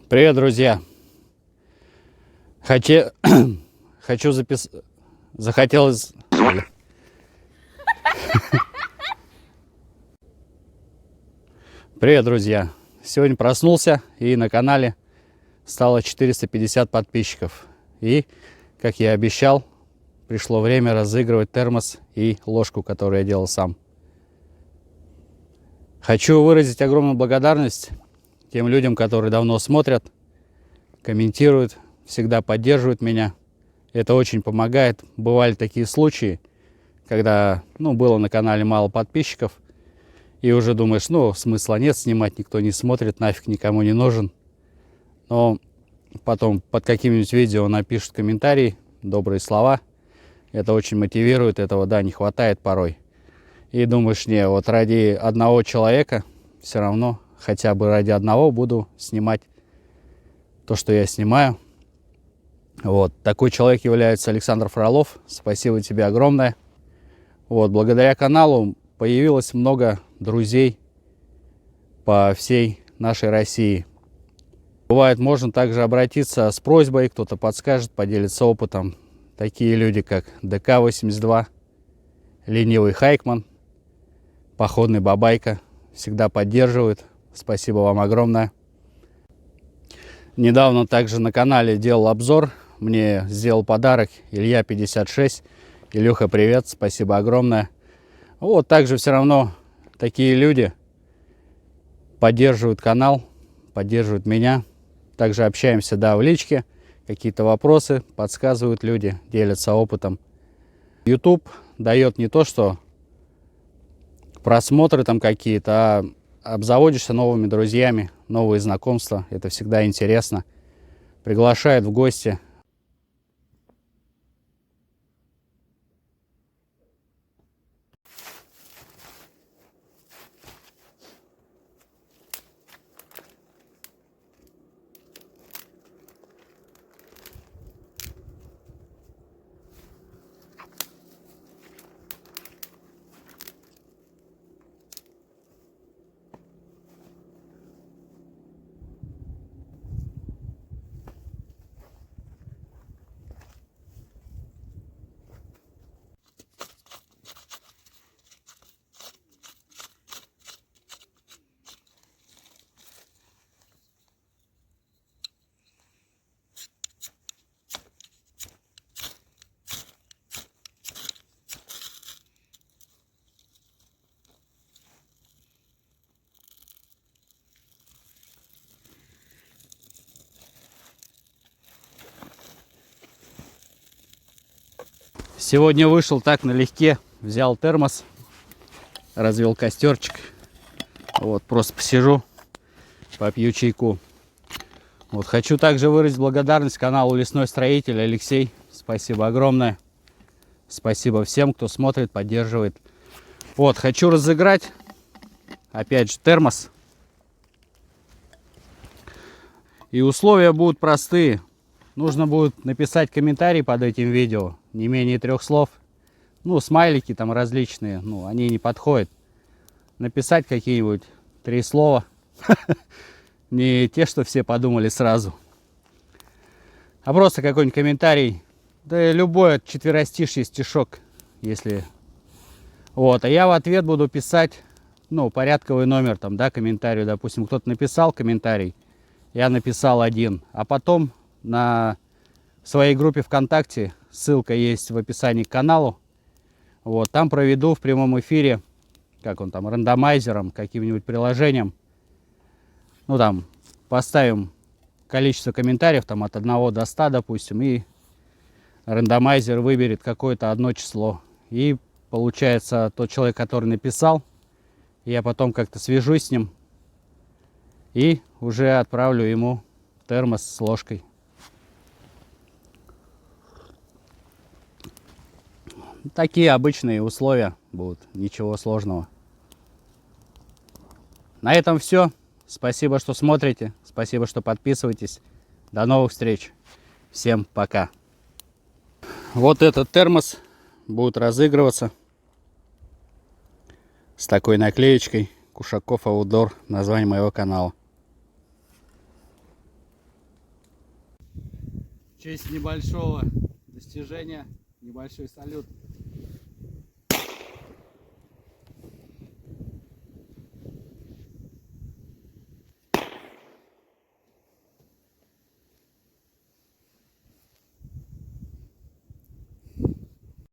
Привет, друзья! Хочу, хочу записать... Захотелось... Привет, друзья! Сегодня проснулся, и на канале стало 450 подписчиков. И, как я и обещал, пришло время разыгрывать термос и ложку, которую я делал сам. Хочу выразить огромную благодарность тем людям, которые давно смотрят, комментируют, всегда поддерживают меня. Это очень помогает. Бывали такие случаи, когда было на канале мало подписчиков, и уже думаешь, смысла нет снимать, никто не смотрит, нафиг никому не нужен. Но потом под каким-нибудь видео напишут комментарий, добрые слова. Это очень мотивирует, этого, не хватает порой. И думаешь, вот ради одного человека, все равно, хотя бы ради одного буду снимать то, что я снимаю. Вот, такой человек является Александр Фролов. Спасибо тебе огромное. Вот, благодаря каналу появилось много друзей по всей нашей России. Бывает, можно также обратиться с просьбой, кто-то подскажет, поделится опытом. Такие люди, как ДК-82, Ленивый Хайкман, Походный Бабайка, всегда поддерживают. Спасибо вам огромное. Недавно также на канале делал обзор. Мне сделал подарок Илья 56. Илюха, привет, спасибо огромное. Вот также все равно такие люди поддерживают канал, поддерживают меня. Также общаемся, в личке. Какие-то вопросы подсказывают люди, делятся опытом. YouTube дает не то, что просмотры там какие-то, а обзаводишься новыми друзьями, новые знакомства. Это всегда интересно. Приглашают в гости. Сегодня вышел так налегке, взял термос, развел костерчик. Вот, просто посижу, попью чайку. Вот, хочу также выразить благодарность каналу Лесной Строитель. Алексей, спасибо огромное. Спасибо всем, кто смотрит, поддерживает. Вот, хочу разыграть, опять же, термос. И условия будут простые. Нужно будет написать комментарий под этим видео, не менее 3 слов. Смайлики там различные, они не подходят. Написать какие-нибудь 3 слова. Не те, что все подумали сразу. А просто какой-нибудь комментарий. Да любой четверостишье, стишок, если... Вот, а я в ответ буду писать, порядковый номер там, комментарию. Допустим, кто-то написал комментарий, я написал один, а потом на своей группе ВКонтакте, ссылка есть в описании к каналу, вот, там проведу в прямом эфире, рандомайзером, каким-нибудь приложением, там поставим количество комментариев, от 1 до 100, допустим, и рандомайзер выберет какое-то одно число, и получается тот человек, который написал, я потом как-то свяжусь с ним и уже отправлю ему термос с ложкой. Такие обычные условия будут, ничего сложного. На этом все. Спасибо, что смотрите, спасибо, что подписываетесь. До новых встреч. Всем пока. Вот этот термос будет разыгрываться с такой наклеечкой Кушаков Аутдор, название моего канала. В честь небольшого достижения, небольшой салют.